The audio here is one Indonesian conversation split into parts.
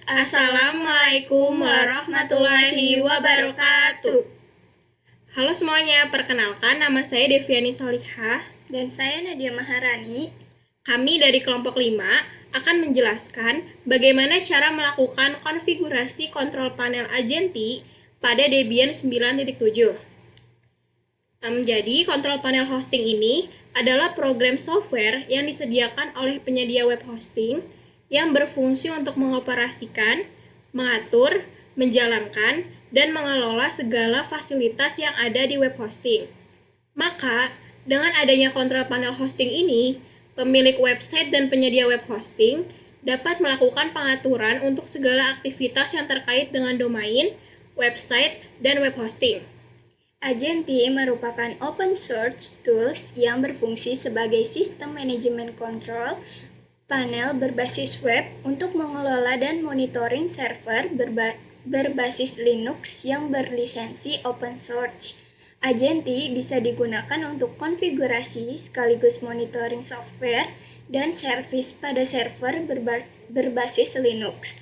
Assalamualaikum warahmatullahi wabarakatuh. Halo semuanya, perkenalkan nama saya Deviani Solihah. Dan saya Nadia Maharani. Kami dari kelompok 5 akan menjelaskan bagaimana cara melakukan konfigurasi kontrol panel Agenti pada Debian 9.7. Jadi, kontrol panel hosting ini adalah program software yang disediakan oleh penyedia web hosting yang berfungsi untuk mengoperasikan, mengatur, menjalankan, dan mengelola segala fasilitas yang ada di web hosting. Maka, dengan adanya kontrol panel hosting ini, pemilik website dan penyedia web hosting dapat melakukan pengaturan untuk segala aktivitas yang terkait dengan domain, website, dan web hosting. Agenti merupakan open source tools yang berfungsi sebagai sistem manajemen kontrol panel berbasis web untuk mengelola dan monitoring server berbasis Linux yang berlisensi open source. Agenti bisa digunakan untuk konfigurasi sekaligus monitoring software dan service pada server berbasis Linux,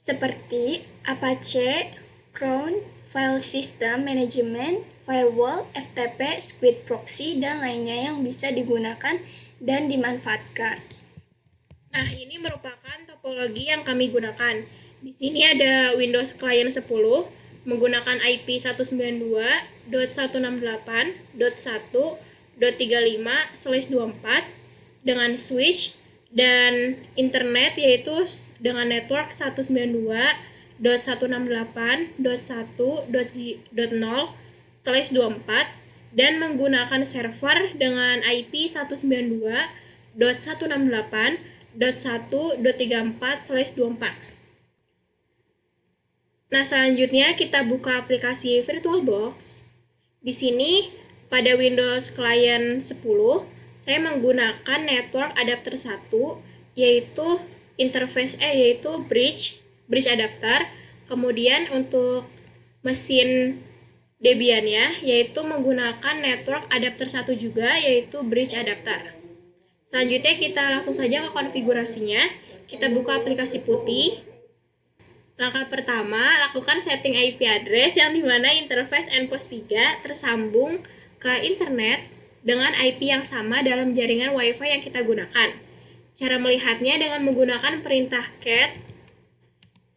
seperti Apache, Cron, File System Management, Firewall, FTP, Squid Proxy, dan lainnya yang bisa digunakan dan dimanfaatkan. Nah, ini merupakan topologi yang kami gunakan. Di sini ada Windows Client 10 menggunakan IP 192.168.1.35/24 dengan switch dan internet yaitu dengan network 192.168.1.0/24 dan menggunakan server dengan IP 192.168.1.34/24. Nah, selanjutnya kita buka aplikasi VirtualBox. Di sini pada Windows Client 10 saya menggunakan network adapter 1 yaitu bridge adapter. Kemudian untuk mesin Debian-nya yaitu menggunakan network adapter 1 juga yaitu bridge adapter. Selanjutnya kita langsung saja ke konfigurasinya. Kita buka aplikasi putih. Langkah pertama, lakukan setting IP address yang dimana interface NPOS 3 tersambung ke internet dengan IP yang sama dalam jaringan WiFi yang kita gunakan. Cara melihatnya dengan menggunakan perintah cat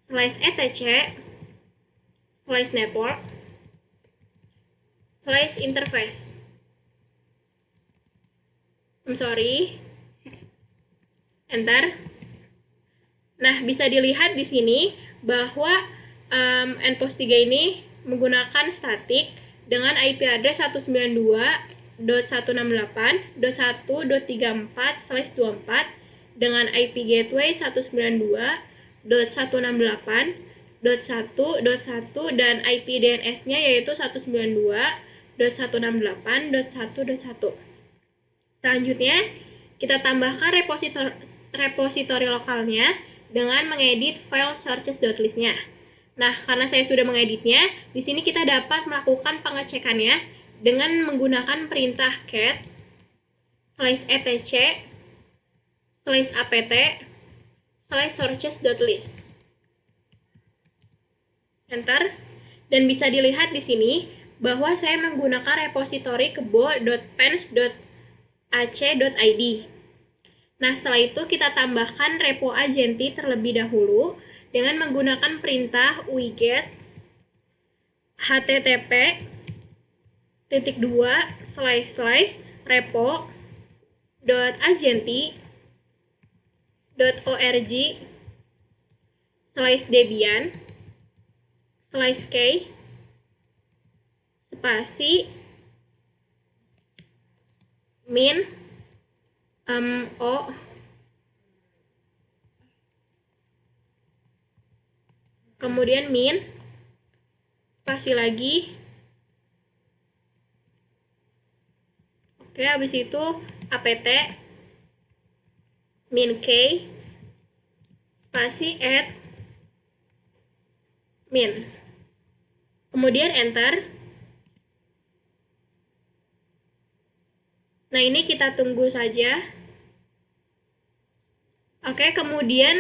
/etc/network /interface. Enter. Nah, bisa dilihat di sini bahwa NPOS 3 ini menggunakan statik dengan IP address 192.168.1.34/24 dengan IP gateway 192.168.1.1 dan IP DNS-nya yaitu 192.168.1.1. Selanjutnya, kita tambahkan repositori lokalnya dengan mengedit file sources.list-nya. Nah, karena saya sudah mengeditnya, di sini kita dapat melakukan pengecekannya dengan menggunakan perintah cat /etc/apt/sources.list. Enter. Dan bisa dilihat di sini bahwa saya menggunakan repositori kebo.pens.ac.id. Nah, setelah itu kita tambahkan repo Agenti terlebih dahulu dengan menggunakan perintah wget http://repo.agenti.org/debian/k spasi min o kemudian min spasi lagi. Oke, habis itu apt min k spasi add min, kemudian enter. Nah, ini kita tunggu saja. Oke, kemudian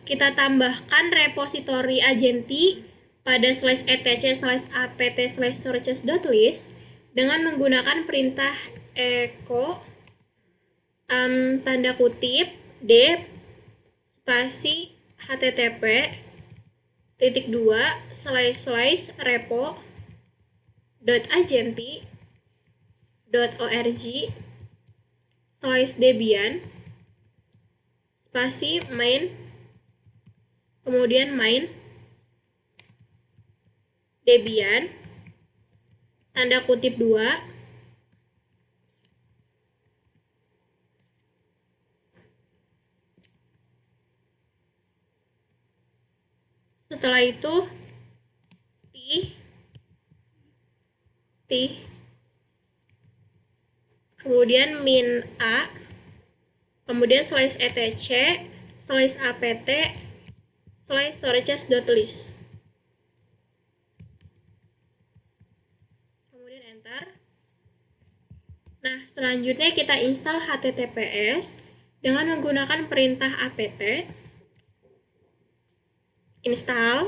kita tambahkan repositori agenti pada /etc/apt/sources.list dengan menggunakan perintah echo tanda kutip d spasi http://repo.agenti.org/debian spasi main, kemudian main debian tanda kutip 2 setelah itu kemudian min a, kemudian /etc/apt/sources.list, kemudian enter. Nah, selanjutnya kita install https dengan menggunakan perintah apt install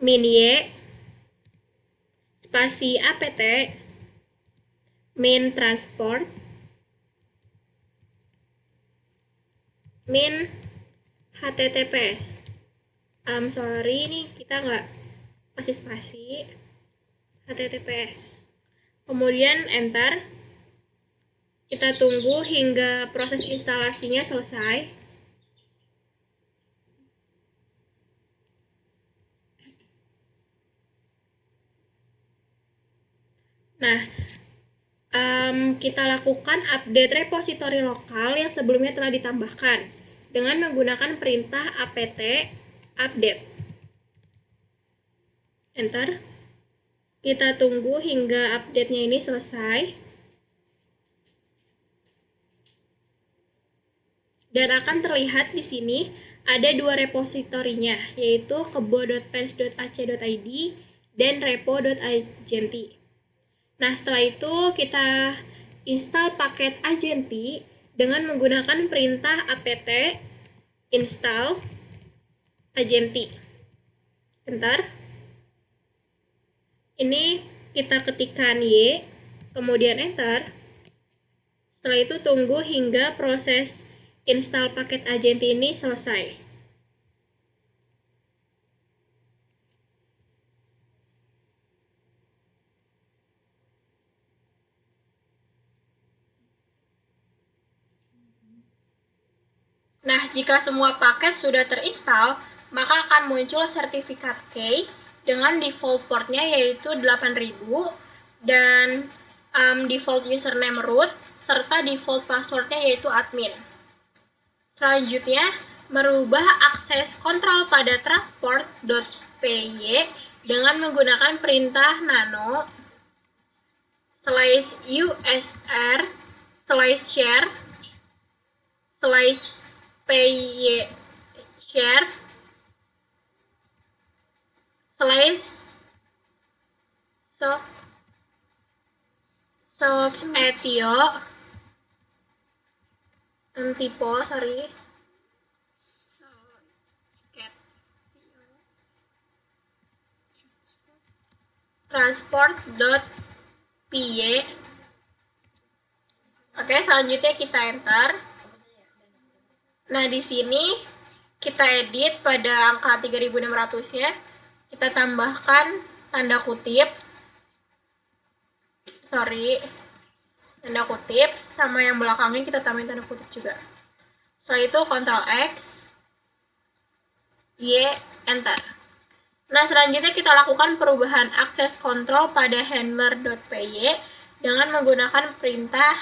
min y spasi apt min transport min https. Sorry nih kita nggak kasih spasi https. Kemudian enter. Kita tunggu hingga proses instalasinya selesai. Nah, kita lakukan update repositori lokal yang sebelumnya telah ditambahkan dengan menggunakan perintah apt update. Enter. Kita tunggu hingga update-nya ini selesai. Dan akan terlihat di sini ada dua repositorinya, yaitu kebo.pens.ac.id dan repo.agenti. Nah, setelah itu kita install paket agenti dengan menggunakan perintah apt install agenti. Bentar. Ini kita ketikkan y, kemudian enter. Setelah itu tunggu hingga proses install paket agenti ini selesai. Nah, jika semua paket sudah terinstall, maka akan muncul sertifikat key dengan default portnya yaitu 8000 dan default username root serta default passwordnya yaitu admin. Selanjutnya, merubah akses kontrol pada transport.py dengan menggunakan perintah nano /usr/share /py share /socketio transport.py. Oke, selanjutnya kita enter. Nah, di sini kita edit pada angka 3600-nya. Kita tambahkan tanda kutip. Tanda kutip sama yang belakangnya kita tambahin tanda kutip juga. Setelah itu Ctrl X, Y, enter. Nah, selanjutnya kita lakukan perubahan akses kontrol pada handler.py dengan menggunakan perintah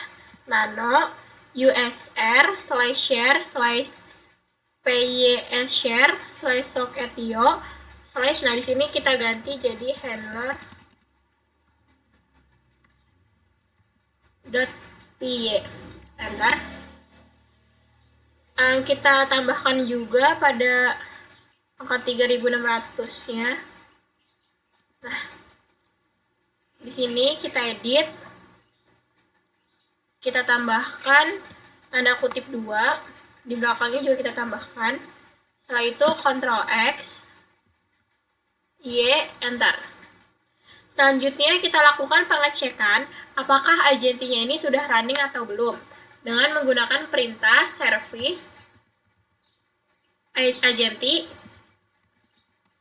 nano usr/share /pyshare /socketio nah di sini kita ganti jadi handler.py. Enter. Kita tambahkan juga pada angka 3600-nya. Nah, di sini kita edit. Kita tambahkan tanda kutip 2. Di belakangnya juga kita tambahkan. Setelah itu Ctrl X, Y, Enter. Selanjutnya kita lakukan pengecekan apakah agentinya ini sudah running atau belum dengan menggunakan perintah service agenti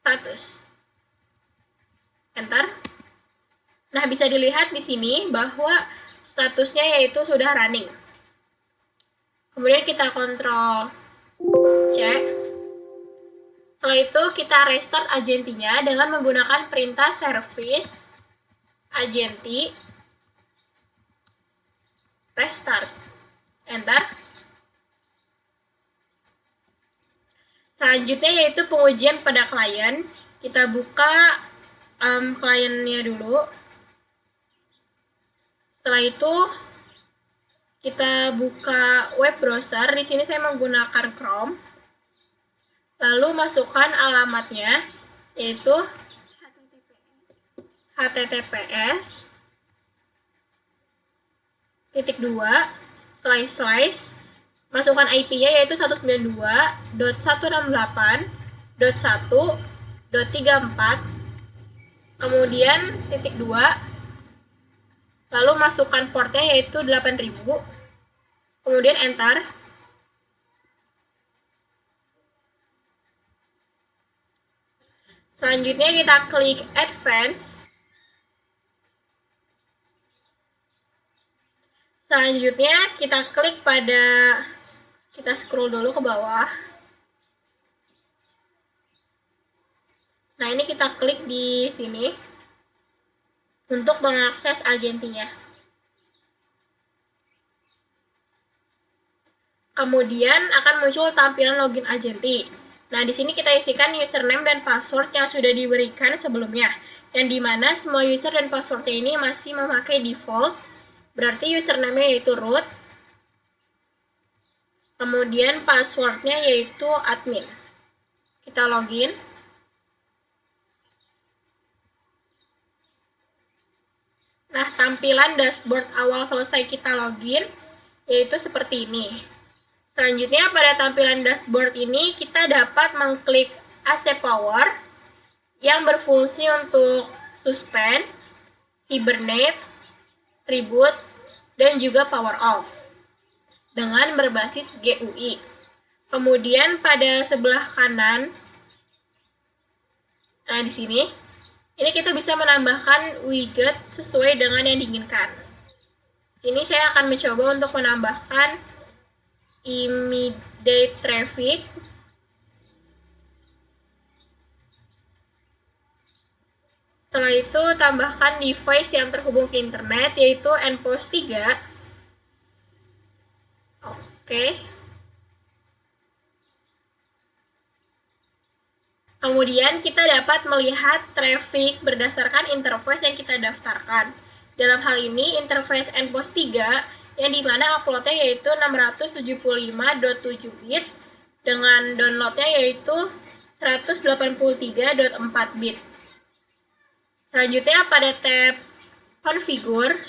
status. Enter. Nah, bisa dilihat di sini bahwa statusnya yaitu sudah running. Kemudian kita kontrol C. Setelah itu kita restart agentinya dengan menggunakan perintah service agenti restart. Enter. Selanjutnya yaitu pengujian pada klien. Kita buka kliennya dulu. Setelah itu kita buka web browser. Di sini saya menggunakan Chrome. Lalu masukkan alamatnya yaitu https // masukkan IP-nya yaitu 192.168.1.34, kemudian /2, lalu masukkan portnya yaitu 8000, kemudian enter. Selanjutnya kita klik advance. Selanjutnya kita klik pada, kita scroll dulu ke bawah. Nah, ini kita klik di sini untuk mengakses agentinya. Kemudian akan muncul tampilan login agenti. Nah, di sini kita isikan username dan password yang sudah diberikan sebelumnya, yang dimana semua user dan passwordnya ini masih memakai default. Berarti username yaitu root, kemudian passwordnya yaitu admin. Kita login. Nah, tampilan dashboard awal selesai kita login yaitu seperti ini. Selanjutnya pada tampilan dashboard ini kita dapat mengklik AC Power yang berfungsi untuk suspend, hibernate, reboot, dan juga power off dengan berbasis GUI. Kemudian pada sebelah kanan, nah di sini, ini kita bisa menambahkan widget sesuai dengan yang diinginkan. Sini saya akan mencoba untuk menambahkan immediate traffic. Setelah itu tambahkan device yang terhubung ke internet yaitu nPost 3. Oke. Kemudian kita dapat melihat traffic berdasarkan interface yang kita daftarkan. Dalam hal ini interface nPost 3 yang dimana uploadnya yaitu 675.7 bit dengan downloadnya yaitu 183.4 bit. Selanjutnya pada tab configure,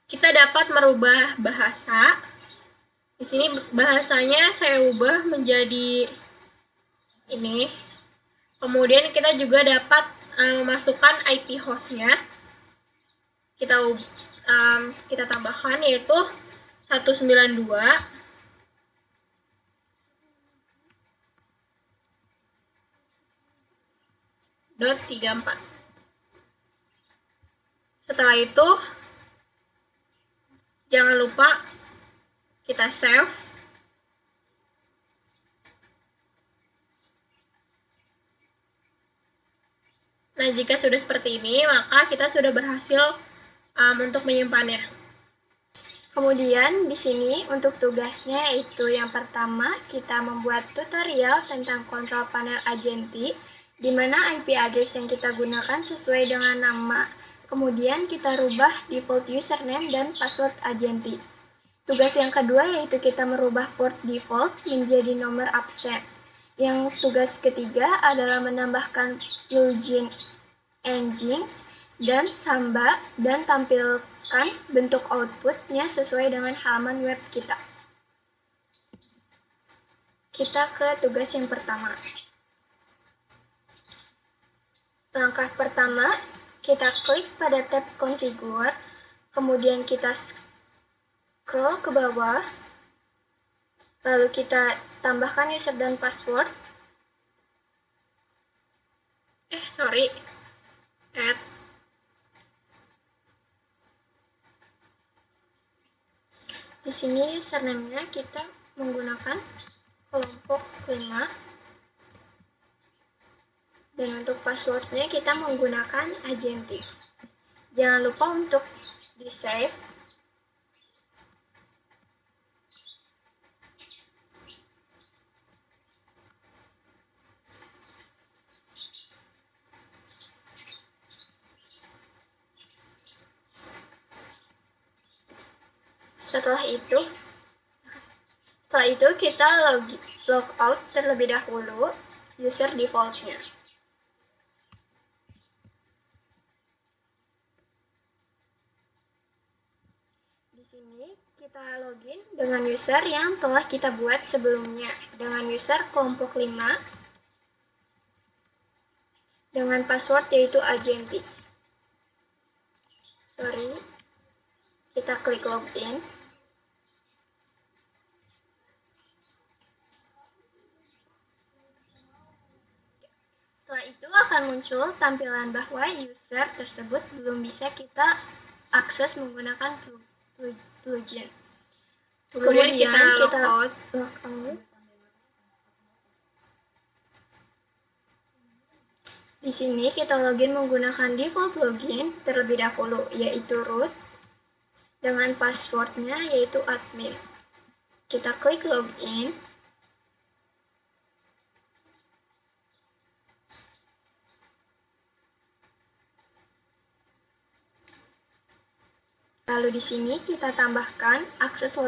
kita dapat merubah bahasa. Di sini bahasanya saya ubah menjadi ini. Kemudian kita juga dapat memasukkan IP hostnya. Kita tambahkan yaitu 192.34. Setelah itu jangan lupa kita save. Nah, jika sudah seperti ini, maka kita sudah berhasil untuk menyimpannya. Kemudian di sini untuk tugasnya yaitu yang pertama kita membuat tutorial tentang kontrol panel agenti, di mana IP address yang kita gunakan sesuai dengan nama. Kemudian kita rubah default username dan password agenti. Tugas yang kedua yaitu kita merubah port default menjadi nomor absen. Yang tugas ketiga adalah menambahkan plugin engines dan Samba dan tambahkan bentuk outputnya sesuai dengan halaman web kita. Kita ke tugas yang pertama. Langkah pertama, kita klik pada tab Configure, kemudian kita scroll ke bawah, lalu kita tambahkan user dan password. Add. Di sini username-nya kita menggunakan kelompok 5. Dan untuk passwordnya kita menggunakan agentic. Jangan lupa untuk di-save. Setelah itu kita logout terlebih dahulu user default-nya. Di sini kita login dengan user yang telah kita buat sebelumnya, dengan user kelompok 5 dengan password yaitu agentic. Kita klik login. Setelah itu akan muncul tampilan bahwa user tersebut belum bisa kita akses menggunakan plugin. Kemudian kita logout. Di sini kita login menggunakan default login terlebih dahulu, yaitu root, dengan passwordnya yaitu admin. Kita klik login. Lalu di sini kita tambahkan akses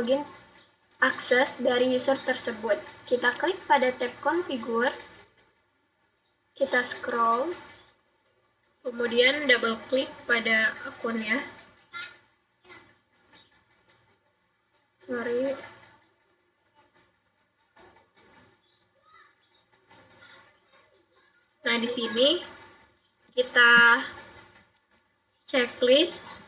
dari user tersebut. Kita klik pada tab Configure, kita scroll, kemudian double klik pada akunnya. Nah, di sini kita checklist.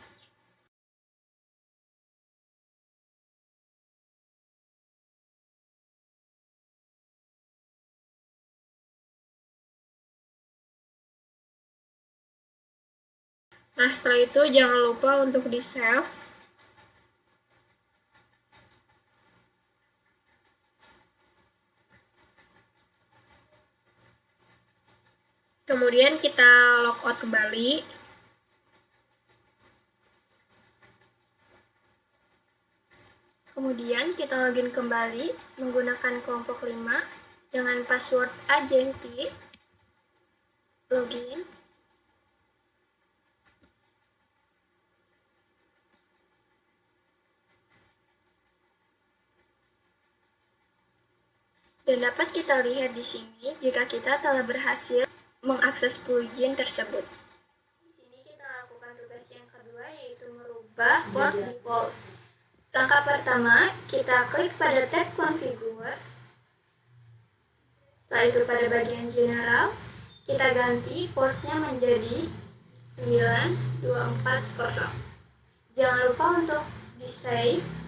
Nah, setelah itu jangan lupa untuk di-save. Kemudian kita logout kembali. Kemudian kita login kembali menggunakan kelompok 5 dengan password agentic. Login. Dan dapat kita lihat di sini jika kita telah berhasil mengakses plugin tersebut. Di sini kita lakukan tugas yang kedua, yaitu merubah port default. Langkah pertama, kita klik pada tab Configure. Setelah itu pada bagian General, kita ganti portnya menjadi 9240. Jangan lupa untuk di-save.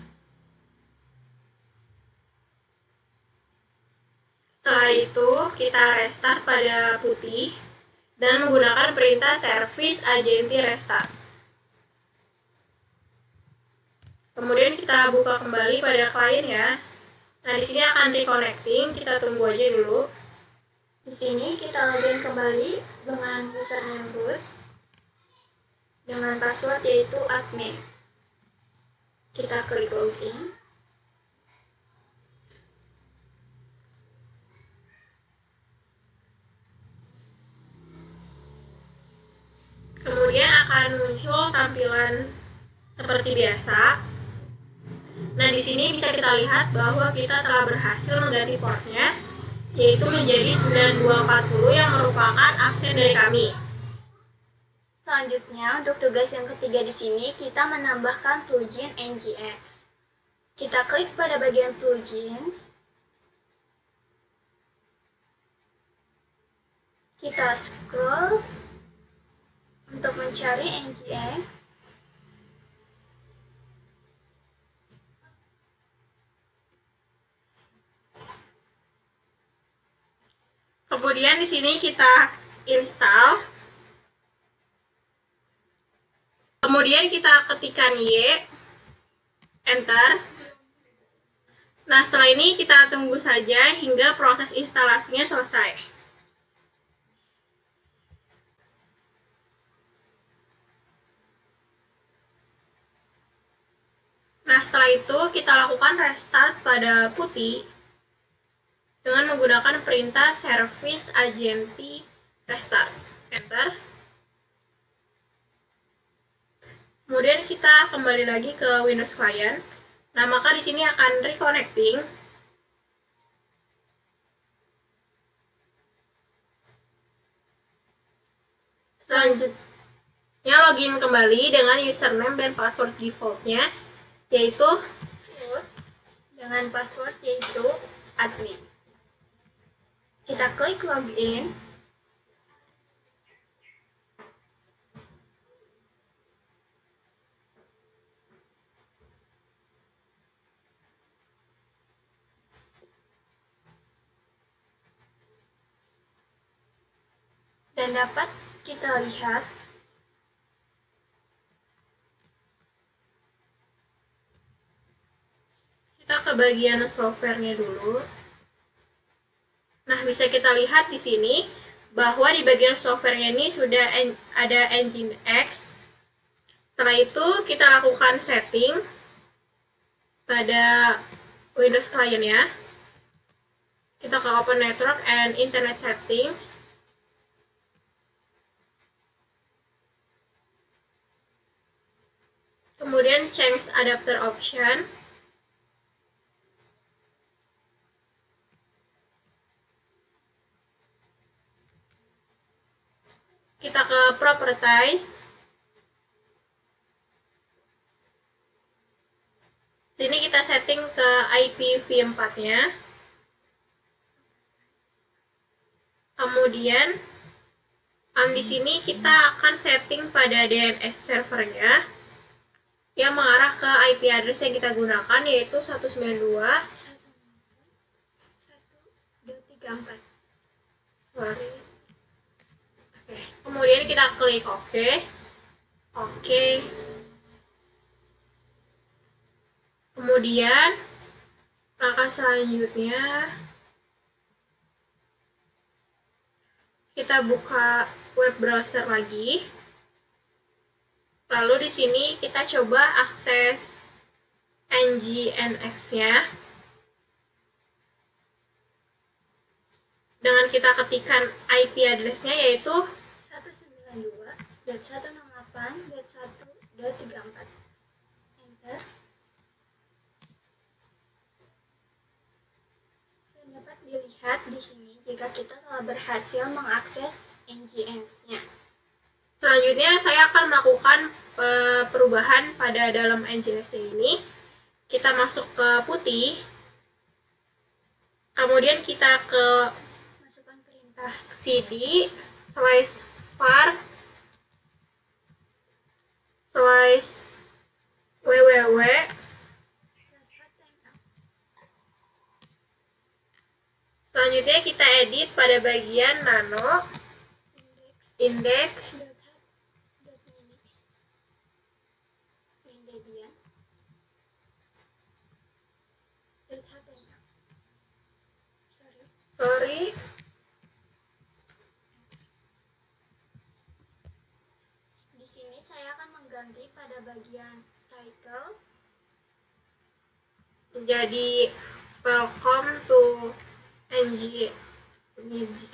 Setelah itu, kita restart pada putih dan menggunakan perintah service agentic restart. Kemudian kita buka kembali pada klien ya. Nah, di sini akan reconnecting, kita tunggu aja dulu. Di sini kita login kembali dengan username root dengan password yaitu admin. Kita klik login. Kemudian akan muncul tampilan seperti biasa. Nah, di sini bisa kita lihat bahwa kita telah berhasil mengganti portnya, yaitu menjadi 9240 yang merupakan absen dari kami. Selanjutnya, untuk tugas yang ketiga di sini, kita menambahkan plugin NGX. Kita klik pada bagian plugins. Kita scroll untuk mencari NGX. Kemudian di sini kita install. Kemudian kita ketikkan Y, enter. Nah, setelah ini kita tunggu saja hingga proses instalasinya selesai. Nah, setelah itu kita lakukan restart pada putih dengan menggunakan perintah service agenti restart. Enter. Kemudian kita kembali lagi ke Windows Client. Nah, maka di sini akan reconnecting. Selanjutnya login kembali dengan username dan password defaultnya, yaitu dengan password yaitu admin. Kita klik login. Dan dapat kita lihat kita ke bagian softwarenya dulu. Nah, bisa kita lihat di sini bahwa di bagian softwarenya ini sudah ada NGINX. Setelah itu kita lakukan setting pada Windows Client ya. Kita ke Open Network and Internet Settings. Kemudian change adapter option. Kita ke properties. Sini kita setting ke IPv4-nya. Kemudian di sini kita akan setting pada DNS servernya yang mengarah ke IP address yang kita gunakan, yaitu 192.1.234. Sorry. Oke. Kemudian kita klik OK. Oke. Kemudian langkah selanjutnya kita buka web browser lagi. Lalu di sini kita coba akses NGINX-nya dengan kita ketikkan IP address-nya yaitu 192.168.1.34. Enter. Dan dapat dilihat di sini jika kita telah berhasil mengakses NGINX-nya. Selanjutnya saya akan melakukan perubahan pada dalam NGINX ini. Kita masuk ke putih. Kemudian kita ke Masukkan perintah cd /var /www. Selanjutnya kita edit pada bagian nano index. Sorry. Di sini saya akan mengganti pada bagian title menjadi welcome to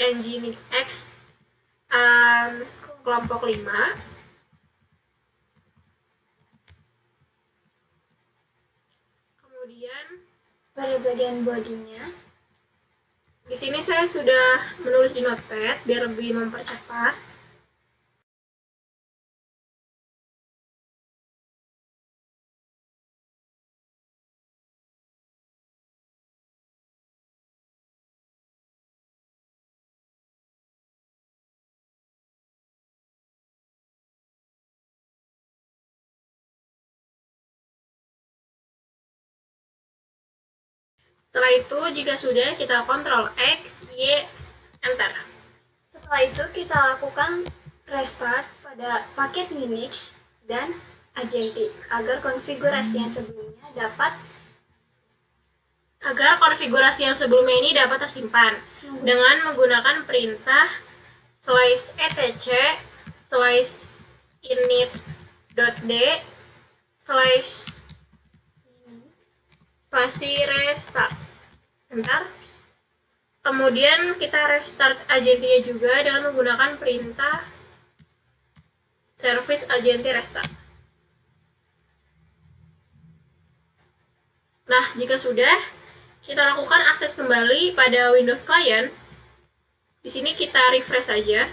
NGINX kelompok 5. Kemudian pada bagian bodinya. Di sini saya sudah menulis di notepad biar lebih mempercepat. Setelah itu, jika sudah, kita Ctrl X, Y, Enter. Setelah itu kita lakukan restart pada paket Unix dan Agenti agar konfigurasi yang sebelumnya ini dapat tersimpan dengan menggunakan perintah /etc /init.d /restart. Bentar. Kemudian kita restart agentinya juga dengan menggunakan perintah service agenti restart. Nah, jika sudah, kita lakukan akses kembali pada Windows Client. Di sini kita refresh saja.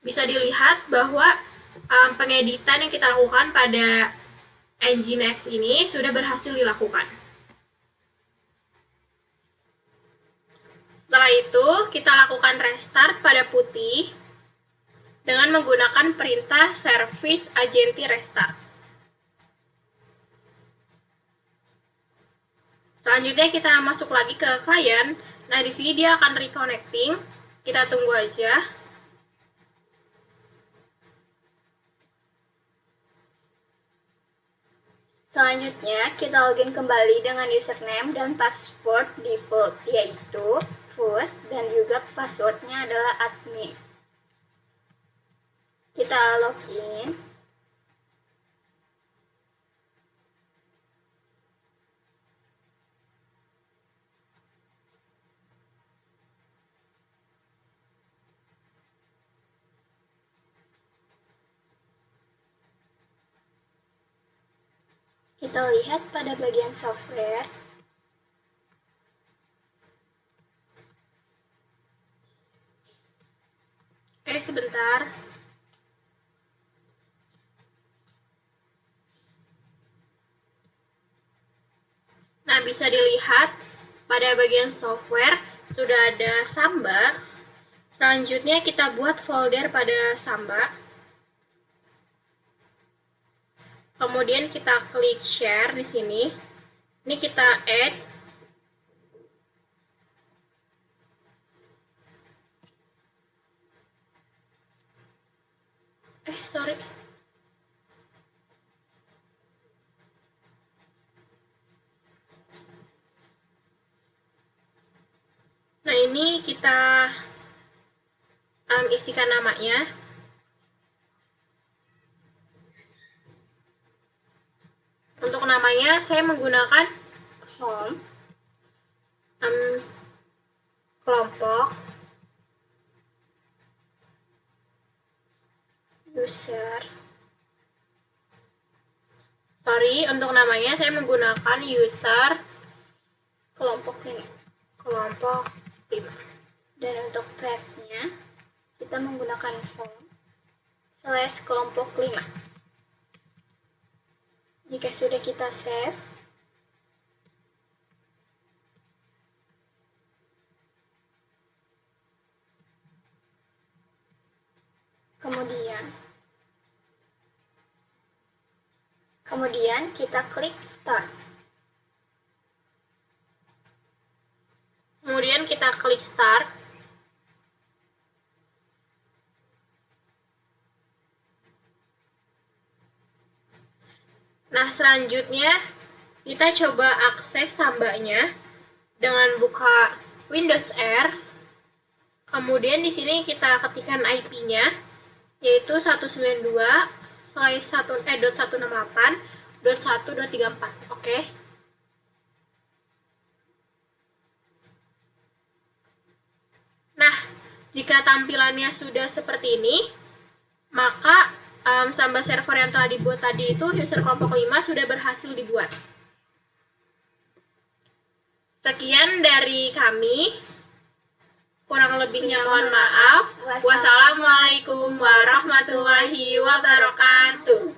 Bisa dilihat bahwa pengeditan yang kita lakukan pada Nginx ini sudah berhasil dilakukan. Setelah itu, kita lakukan restart pada putih dengan menggunakan perintah service agenti restart. Selanjutnya kita masuk lagi ke klien. Nah, di sini dia akan reconnecting. Kita tunggu aja. Selanjutnya, kita login kembali dengan username dan password default, yaitu root, dan juga passwordnya adalah admin. Kita login. Kita lihat pada bagian software. Oke, sebentar. Nah, bisa dilihat pada bagian software sudah ada Samba. Selanjutnya kita buat folder pada Samba. Kemudian kita klik share di sini. Ini kita add. Sorry. Nah, ini kita isikan namanya. Untuk namanya saya menggunakan Home, kelompok, user. Untuk namanya saya menggunakan user Kelompok 5. kelompok 5. Dan untuk path-nya, kita menggunakan home/kelompok 5. Jika sudah kita save, kemudian kita klik start. Kemudian kita klik start. Nah, selanjutnya kita coba akses Sambanya dengan buka Windows R. Kemudian di sini kita ketikkan IP-nya yaitu 192.168.1.1.34. Oke. Nah, jika tampilannya sudah seperti ini, maka Samba server yang telah dibuat tadi itu user kelompok 5 sudah berhasil dibuat. Sekian dari kami. Kurang lebihnya mohon maaf. Wassalamualaikum warahmatullahi wabarakatuh.